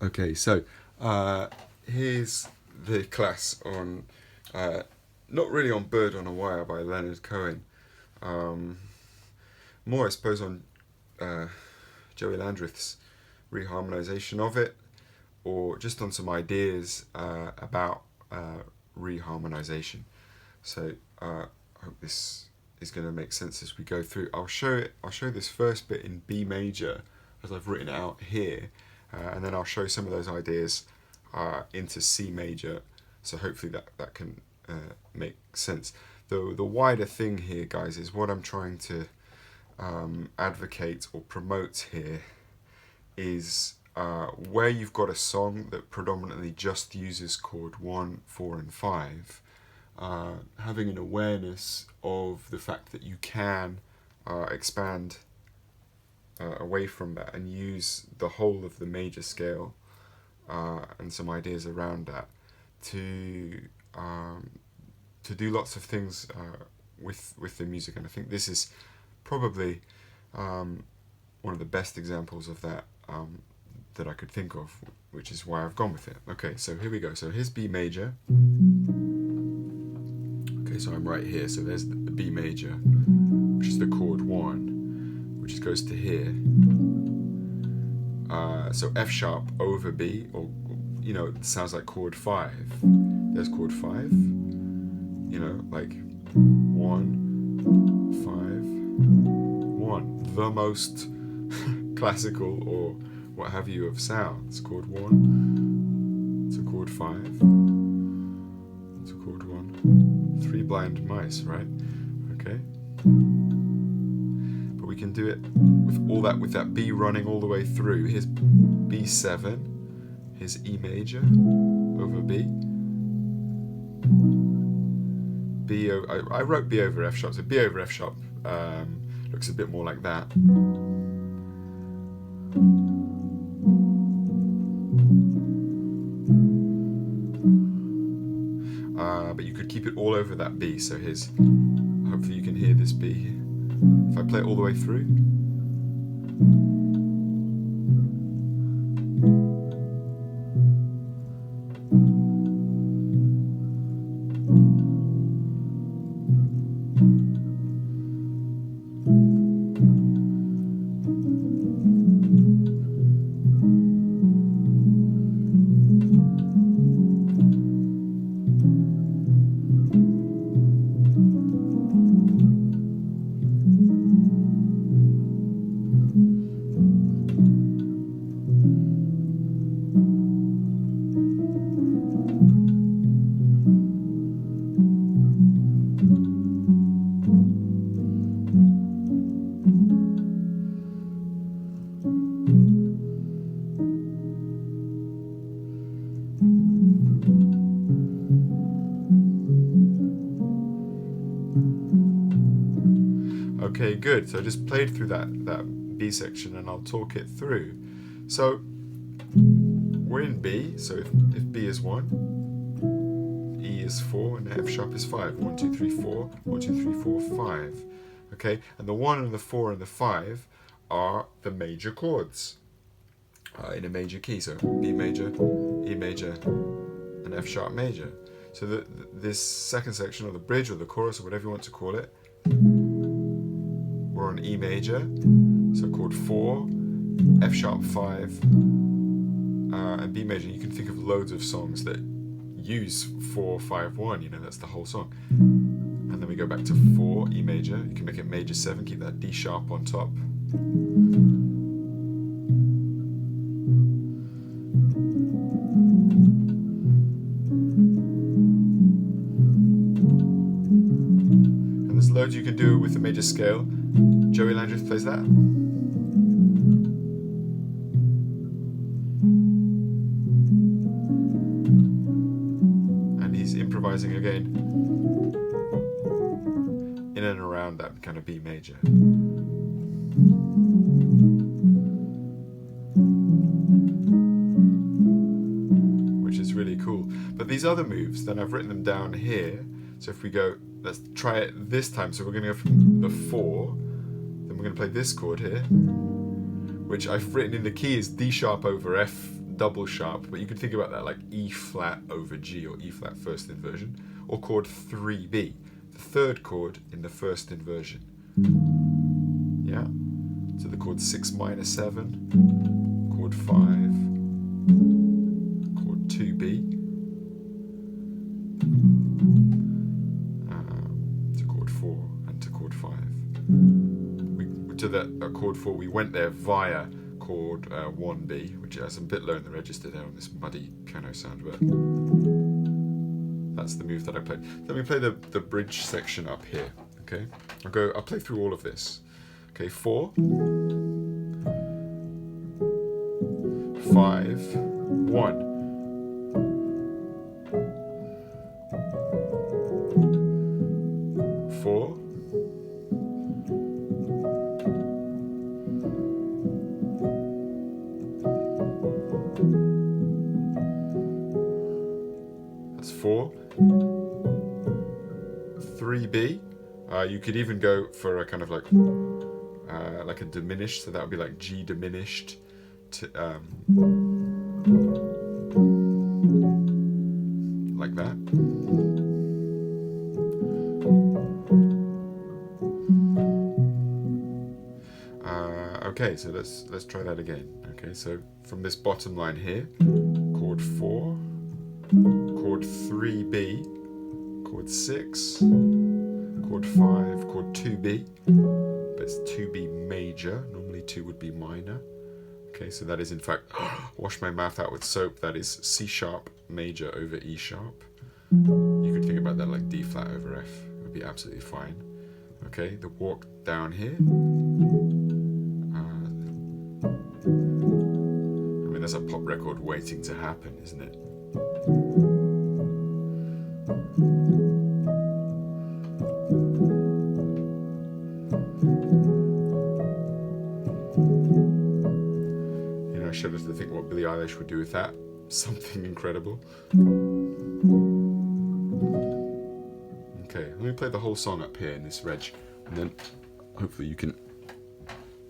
Okay, so here's the class on, not really on Bird on a Wire by Leonard Cohen, more I suppose on Joey Landreth's reharmonization of it, or just on some ideas about reharmonization. So I hope this is going to make sense as we go through. I'll show this first bit in B major as I've written it out here, and then I'll show some of those ideas into C major. So hopefully that can make sense. The wider thing here, guys, is what I'm trying to advocate or promote here is where you've got a song that predominantly just uses chord 1, 4 and 5, having an awareness of the fact that you can expand away from that and use the whole of the major scale and some ideas around that to do lots of things with the music. And I think this is probably one of the best examples of that that I could think of, which is why I've gone with it. Okay, so here we go. So here's B major. Okay, so I'm right here. So there's the B major, which is the chord 1, which goes to here. So F sharp over B, or it sounds like chord 5. There's chord 5. Like 1, 5, 1. The most classical or what have you of sounds. Chord 1 to chord 5 to chord 1. 3 blind mice, right? Okay. But we can do it with that B running all the way through. Here's B7. Here's E major over B. I wrote B over F sharp, so B over F sharp looks a bit more like that. But you could keep it all over that B, so hopefully you can hear this B here. If I play it all the way through. Okay, good. So I just played through that B section and I'll talk it through. So we're in B, so if B is 1, E is 4, and F sharp is 5. 1, 2, 3, 4, 1, 2, 3, 4, 5. Okay, and the 1 and the 4 and the 5 are the major chords in a major key. So B major, E major, and F sharp major. So this second section, or the bridge, or the chorus, or whatever you want to call it, we're on E major, so chord 4, F sharp 5, and B major. You can think of loads of songs that use 4, 5, 1, that's the whole song. And then we go back to 4, E major. You can make it major 7, keep that D sharp on top. And there's loads you can do with the major scale. Joey Landreth plays that. And he's improvising again in and around that kind of B major. Which is really cool. But these other moves, then I've written them down here. So if we go, let's try it this time. So we're going to go from the 4. Then we're going to play this chord here, which I've written in the key is D sharp over F double sharp, but you could think about that like E flat over G, or E flat first inversion, or chord 3B, the third chord in the first inversion. Yeah? So the chord 6 minor 7, chord 5, chord 2B, to chord 4, and to chord 5. To that chord 4, we went there via chord 1B, which is a bit low in the register there on this muddy piano sound, but that's the move that I played. Let me play the bridge section up here, okay? I'll play through all of this. Okay, 4, 5, 1. That's 4. 3B. You could even go for a kind of like a diminished, so that would be like G diminished to like that. Okay, so let's try that again. Okay, so from this bottom line here, chord 4, chord 3B, chord 6, chord 5, chord 2B, but it's 2B major, normally 2 would be minor. Okay, so that is in fact, wash my mouth out with soap, that is C sharp major over E sharp. You could think about that like D flat over F, it would be absolutely fine. Okay, the walk down here, I mean, that's a pop record waiting to happen, isn't it? You know, I shudder to think what Billie Eilish would do with that. Something incredible. Okay, let me play the whole song up here in this reg, and then hopefully you can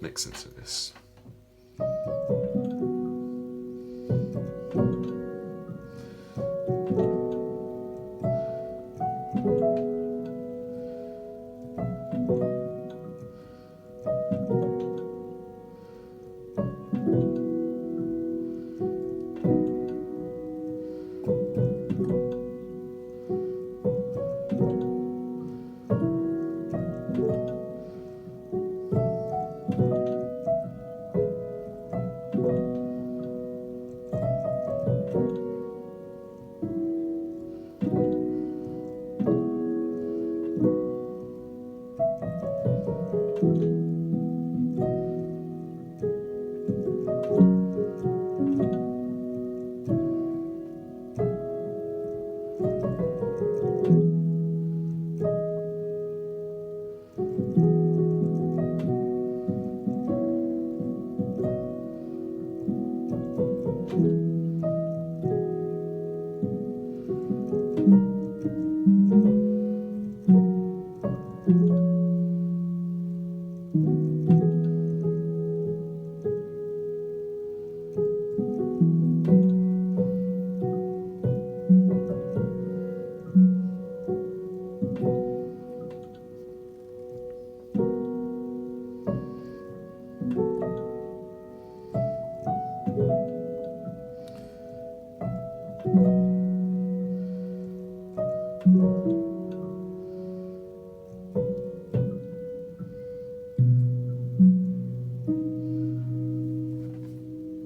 make sense of this.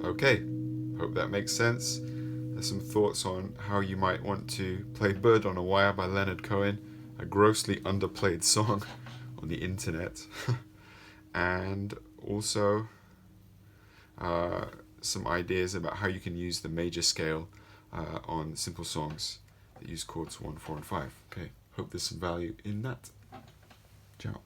Okay, hope that makes sense. There's some thoughts on how you might want to play Bird on a Wire by Leonard Cohen, a grossly underplayed song on the internet. And also some ideas about how you can use the major scale on simple songs that use chords 1, 4, and 5. Okay, hope there's some value in that. Ciao.